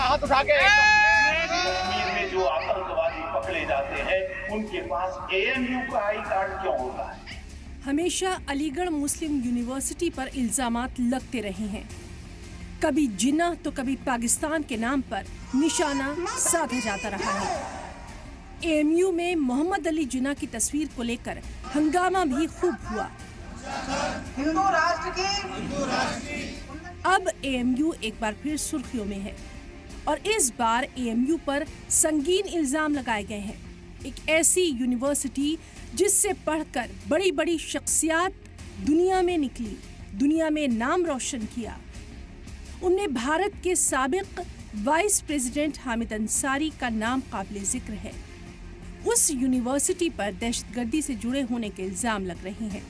हाथ उठा के कश्मीर में जो आतंकवादी पकड़े जाते हैं उनके पास AMU का आई कार्ड क्यों होता है? हमेशा अलीगढ़ मुस्लिम यूनिवर्सिटी पर इल्जामात लगते रहे हैं। कभी जिन्ना तो कभी पाकिस्तान के नाम पर निशाना साधा जाता रहा है। AMU में मोहम्मद अली जिन्ना की तस्वीर को लेकर हंगामा भी खूब हुआ। हिंदू राष्ट्र की अब AMU एक बार फिर सुर्खियों में है और इस बार AMU पर संगीन इल्जाम लगाए गए हैं। एक ऐसी यूनिवर्सिटी जिससे पढ़कर बड़ी बड़ी शख्सियात दुनिया में निकली, दुनिया में नाम रोशन किया। उनमें भारत के साबिक वाइस प्रेसिडेंट हामिद अंसारी का नाम काबिल जिक्र है। उस यूनिवर्सिटी पर दहशतगर्दी से जुड़े होने के इल्जाम लग रहे हैं।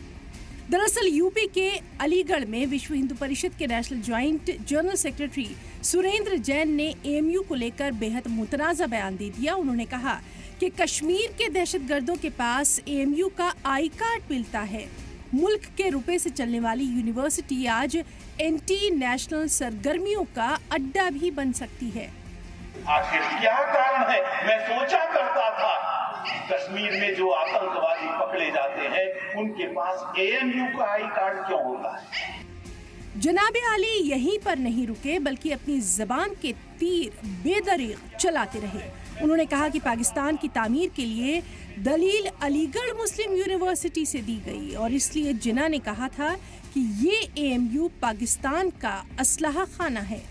दरअसल यूपी के अलीगढ़ में विश्व हिंदू परिषद के national joint general secretary Surendra Jain ने AMU को लेकर बेहद मुतनाज़ा बयान दे दिया। उन्होंने कहा कि कश्मीर के दहशतगर्दों के पास AMU का आई कार्ड मिलता है। मुल्क के रुपए से चलने वाली यूनिवर्सिटी आज एंटी नेशनल सरगर्मियों का अड्डा भी बन सकती है। आखिर क्या कारण है? मैं सोचा करता था कश्मीर में जो आतंकवादी पकड़े जाते हैं उनके पास AMU का आई कार्ड क्यों होता है? जनाबे आली यहीं पर नहीं रुके बल्कि अपनी जबान के तीर बेदरीग चलाते रहे। उन्होंने कहा कि पाकिस्तान की तामीर के लिए दलील अलीगढ़ मुस्लिम यूनिवर्सिटी से दी गई और इसलिए जिन्ना ने कहा था कि ये AMU पाकिस्तान का असलहा खाना है।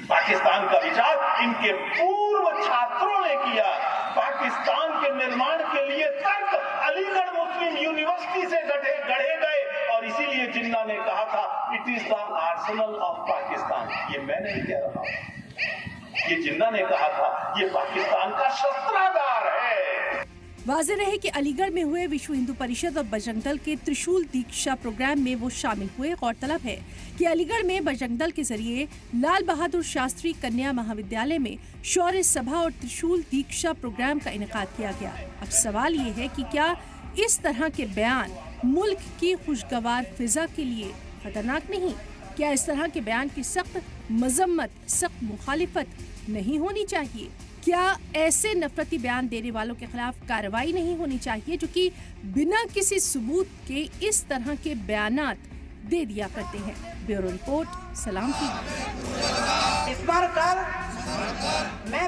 पाकिस्तान का विचार इनके पूर्व छात्रों ने किया। पाकिस्तान के निर्माण के लिए तर्क अलीगढ़ मुस्लिम यूनिवर्सिटी से गढ़े गए और इसीलिए जिन्ना ने कहा था it is the Arsenal of Pakistan. ये मैं नहीं कह रहा हूं, ये जिन्ना ने कहा था, ये पाकिस्तान का शस्त्रागार है। वाज़ेह रहे कि अलीगढ़ में हुए विश्व हिंदू परिषद और बजरंग दल के त्रिशूल दीक्षा प्रोग्राम में वो शामिल हुए। गौरतलब है कि अलीगढ़ में बजरंग दल के जरिए लाल बहादुर शास्त्री कन्या महाविद्यालय में शौर्य सभा और त्रिशूल दीक्षा प्रोग्राम का इनेकाद किया गया। अब सवाल ये है कि क्या इस तरह के बयान मुल्क की खुशगवार फिजा के लिए खतरनाक नहीं? क्या इस तरह के बयान की सख्त मजम्मत, सख्त मुखालिफत नहीं होनी चाहिए? क्या ऐसे नफरती बयान देने वालों के खिलाफ कार्रवाई नहीं होनी चाहिए जो कि बिना किसी सबूत के इस तरह के बयानात दे दिया करते हैं? ब्यूरो रिपोर्ट, सलाम टीवी। इस बार कल मैं